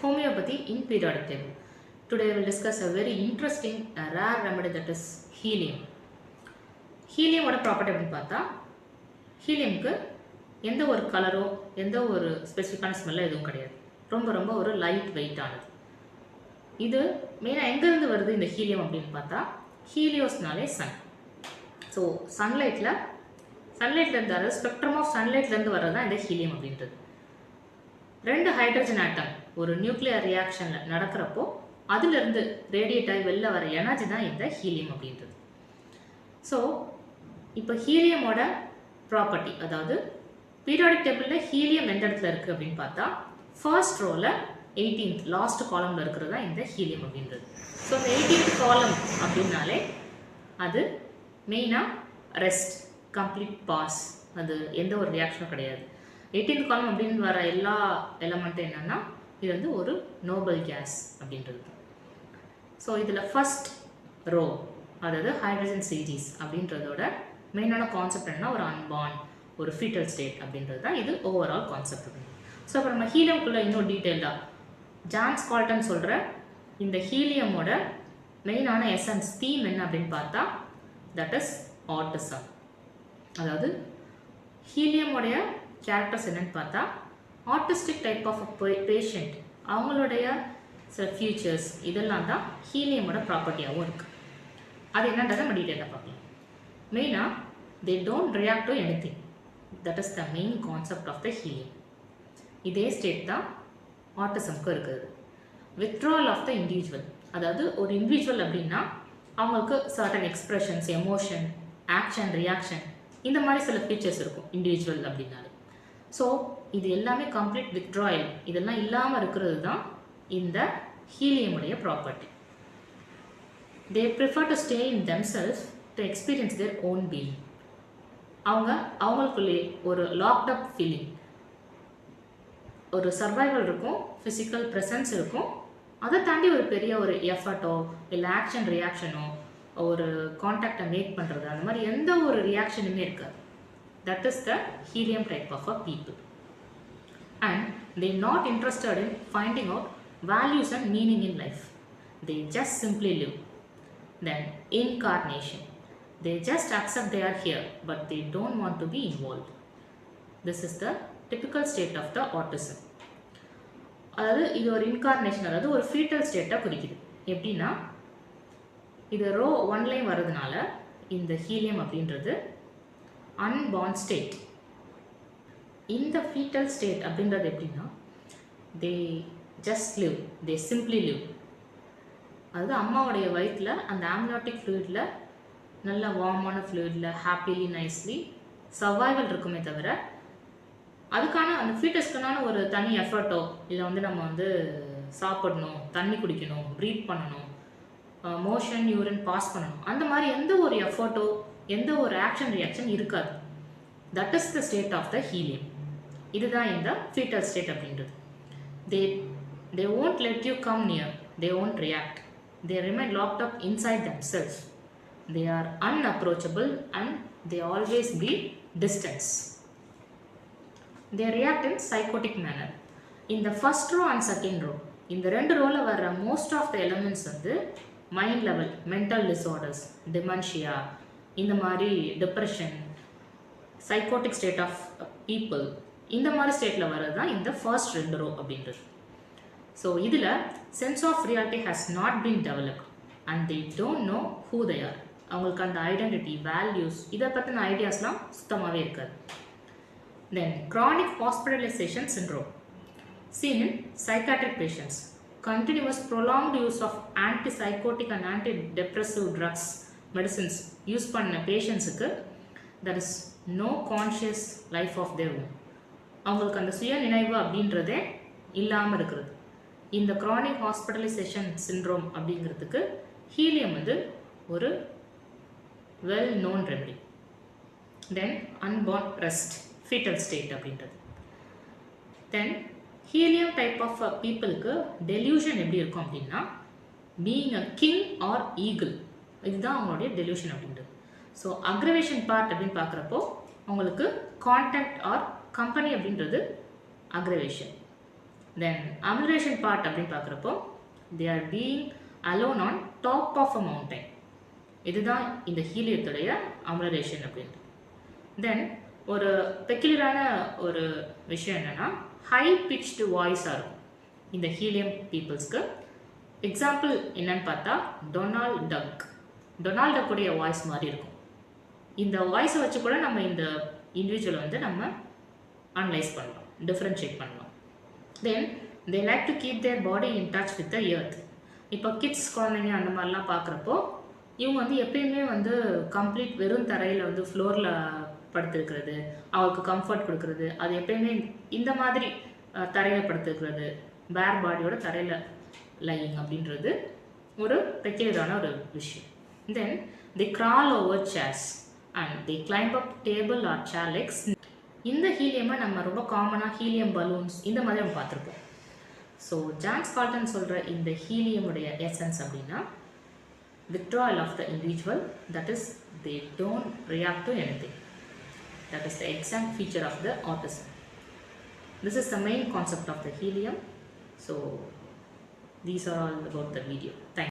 homeopathy in periodic table. Today we will discuss a very interesting rare remedy, that is helium. Helium oda property அப்படினு பார்த்தா ஹீலியம்க்கு எந்த ஒரு கலரோ எந்த ஒரு ஸ்பெசிஃபிக்கான ஸ்மெல்லோ எதுவும் கிடையாது. ரொம்ப ஒரு லைட் வெயிட் ஆனது. இது மெயினாக எங்கேருந்து வருது இந்த ஹீலியம் அப்படின்னு பார்த்தா ஹீலியோஸ்னாலே சன். ஸோ சன்லைட்லேருந்து அதாவது ஸ்பெக்ட்ரம் ஆஃப் சன்லைட்லேருந்து வர்றது தான் இந்த ஹீலியம் அப்படின்றது. ரெண்டு ஹைட்ரஜன் ஆட்டம் ஒரு நியூக்ளியர் ரியாக்ஷனில் நடக்கிறப்போ அதிலிருந்து ரேடியேட் ஆகி வெளில வர எனர்ஜி தான் இந்த ஹீலியம் அப்படின்றது. ஸோ இப்போ ஹீலியமோட ப்ராப்பர்ட்டி, அதாவது பீரியாடிக் டேபிளில் ஹீலியம் எந்த இடத்துல இருக்குது அப்படின்னு பார்த்தா ஃபர்ஸ்ட் ரோவில் 18th லாஸ்ட் காலமில் இருக்கிறது தான் இந்த ஹீலியம் அப்படின்றது. ஸோ இந்த 18th காலம் அப்படின்னாலே அது மெயினாக ரெஸ்ட், கம்ப்ளீட் பாஸ், அது எந்த ஒரு ரியாக்ஷனும் கிடையாது. 18th காலம் அப்படின்னு வர எல்லா எலமெண்ட்டும் என்னென்னா இது வந்து ஒரு நோபல் கேஸ் அப்படின்றது. ஸோ இதில் ஃபஸ்ட் ரோ அதாவது ஹைட்ரஜன் சீரீஸ் அப்படின்றதோட மெயினான கான்செப்ட் என்னன்னா ஒரு அன்பார்ன், ஒரு ஃபீட்டல் ஸ்டேட் அப்படின்றது தான் இது ஓவரால் கான்செப்ட் அப்படின்னு. ஸோ அப்போ நம்ம ஹீலியம்குள்ளே இன்னும் டீட்டெயில்டாக ஜான் ஸ்கால்டன் சொல்கிற இந்த ஹீலியமோட மெயினான எசன்ஸ் தீம் என்ன அப்படின்னு பார்த்தா தட் இஸ் ஆட்டிசம். அதாவது ஹீலியமோடைய கேரக்டர்ஸ் என்னன்னு பார்த்தா ஆட்டிஸ்டிக் டைப் ஆஃப் பேஷண்ட், அவங்களுடைய சில ஃபியூச்சர்ஸ் இதெல்லாம் தான் ஹீலியமோட ப்ராப்பர்ட்டியாகவும் இருக்குது. அது என்னன்றதை நம்ம டீட்டெயிலாக பார்க்கலாம். மெயினாக they don't react to anything, that is the main concept of the helium. இதே ஸ்டேட் தான் ஆட்டிசம்க்கு இருக்குது. வித்ட்ராவல் ஆஃப் த இண்டிவிஜுவல், அதாவது ஒரு இண்டிவிஜுவல் அப்படின்னா அவங்களுக்கு certain expressions, emotion, action, reaction இந்த மாதிரி சில ஃபீச்சர்ஸ் இருக்கும் இண்டிவிஜுவல் அப்படின்னாலே. ஸோ இது எல்லாமே கம்ப்ளீட் வித்ட்ராயல், இதெல்லாம் இல்லாமல் இருக்கிறது தான் இந்த ஹீலியமுடைய property. They prefer to stay in themselves to experience their own being. அவங்களுக்குள்ளே ஒரு லாக்டப் ஃபீலிங், ஒரு சர்வைவல் இருக்கும், ஃபிசிக்கல் ப்ரெசன்ஸ் இருக்கும், அதை தாண்டி ஒரு பெரிய ஒரு எஃபர்ட்டோ இல்லை ஆக்ஷன் ரியாக்ஷனோ ஒரு கான்டாக்டை மேக் பண்ணுறது அந்த மாதிரி எந்த ஒரு ரியாக்ஷனுமே இருக்காது. That is the helium type of a people. And they not interested in finding out values and meaning in life. They just simply live. Then incarnation, they just accept they are here but they don't want to be involved. This is the typical state of the autism. அதாவது இது ஒரு incarnation, அதாவது ஒரு foetal ஸ்டேட்டை குறிக்குது. எப்படின்னா இது row 1லையும் வர்றதுனால இந்த ஹீலியம் அப்படின்றது அன்பார்ன் ஸ்டேட். இந்த ஃபீட்டல் ஸ்டேட் அப்படின்றது எப்படின்னா தே just live, they simply live. அதாவது அம்மாவுடைய வயிற்றில் அந்த ஆம்னியாட்டிக் ஃப்ளூயிடில் நல்ல வார்மான ஃப்ளூயிடில் ஹாப்பிலி நைஸ்லி சர்வைவல் இருக்குமே தவிர அதுக்கான அந்த ஃபீட்டஸ்க்குனான ஒரு தனி எஃபர்ட்டோ இல்லை வந்து நம்ம வந்து சாப்பிடணும், தண்ணி குடிக்கணும், ப்ரீத் பண்ணணும், மோஷன் யூரின் பாஸ் பண்ணணும், அந்த மாதிரி எந்த ஒரு எஃபர்ட்டோ எந்த ஒரு ஆக்ஷன் ரியாக்ஷன் இருக்காது. That is the state of the helium. இதுதான் இந்த ஃபீட்டல் ஸ்டேட் அப்படின்றது. They won't let you come near, they won't react, they remain locked up inside themselves, they are unapproachable and they always be distance. They react in psychotic manner. In the first row and second row, இந்த ரெண்டு ரோல வர most of the elements வந்து mind level, mental disorders, dementia, இந்த மாதிரி depression, psychotic state of people, இந்த மாதிரி ஸ்டேட்டில் வர்றது தான் இந்த ஃபர்ஸ்ட் ரெண்டு ரோ அப்படின்றது. ஸோ இதில் sense of reality has not been developed and they don't know who they are. அவங்களுக்கு அந்த ஐடென்டிட்டி, வேல்யூஸ் இதை பற்றின ஐடியாஸ்லாம் சுத்தமாகவே இருக்காது. Then chronic hospitalization syndrome seen in psychiatric patients. Continuous prolonged use of antipsychotic and antidepressive drugs, medicines use பண்ண பேஷண்ட்ஸுக்கு there is no conscious life of their own. அவங்களுக்கு அந்த சுய நினைவு அப்படின்றதே இல்லாமல் இருக்கிறது. இந்த க்ரானிக் ஹாஸ்பிட்டலைசேஷன் சிண்ட்ரோம் அப்படிங்கிறதுக்கு ஹீலியம் வந்து ஒரு well known remedy. Then unborn rest, fetal state அப்படின்றது. தென் ஹீலியம் டைப் ஆஃப் பீப்புளுக்கு டெலியூஷன் எப்படி இருக்கும் அப்படின்னா being a king or eagle, இதுதான் அவங்களுடைய டெலியூஷன் அப்படின்றது. ஸோ அக்ரவேஷன் பார்ட் அப்படின்னு பார்க்குறப்போ அவங்களுக்கு கான்டாக்ட் ஆர் கம்பெனி அப்படின்றது அக்ரவேஷன். தென் அமிலரேஷன் பார்ட் அப்படின்னு பார்க்குறப்போ they are being alone on top of a mountain. இதுதான் இந்த ஹீலியத்துடைய அமிலரேஷன் அப்படின்ட்டு. தென் ஒரு பெக்குலரான ஒரு விஷயம் என்னென்னா ஹை பிச்டு வாய்ஸாக இருக்கும் இந்த ஹீலியம் பீப்புள்ஸ்க்கு. எக்ஸாம்பிள் என்னன்னு பார்த்தா டொனால்ட் டக்குடைய வாய்ஸ் மாதிரி இருக்கும். இந்த வாய்ஸை வச்சு கூட நம்ம இந்த இண்டிவிஜுவலை வந்து நம்ம அனலைஸ் பண்ணலாம், டிஃப்ரென்ஷியேட் பண்ணலாம். Then they like to keep their body in touch with the earth. இப்போ கிட்ஸ் குழந்தைங்க அந்த மாதிரிலாம் பார்க்குறப்போ இவங்க வந்து எப்பயுமே வந்து கம்ப்ளீட் வெறும் தரையில் வந்து ஃப்ளோரில் படுத்துருக்கிறது, அவங்களுக்கு கம்ஃபர்ட் கொடுக்குறது, அது எப்பயுமே இந்த மாதிரி தரையில் படுத்துருக்கிறது, பேர் பாடியோட தரையில் லையிங் அப்படின்றது ஒரு பெக்குலரான ஒரு விஷயம். தென் தி crawl over chairs and they climb up table or chair legs. இந்த ஹீலியமை நம்ம ரொம்ப காமனாக ஹீலியம் பலூன்ஸ் இந்த மாதிரி நம்ம பார்த்துருப்போம். ஸோ ஜான்ஸ் கால்டன் சொல்கிற இந்த ஹீலியமுடைய எசன்ஸ் அப்படின்னா withdrawal of the individual, that is they don't react to anything. That is the exact feature of the autism. This is the main concept of the helium. So these are all about the video. Thank you.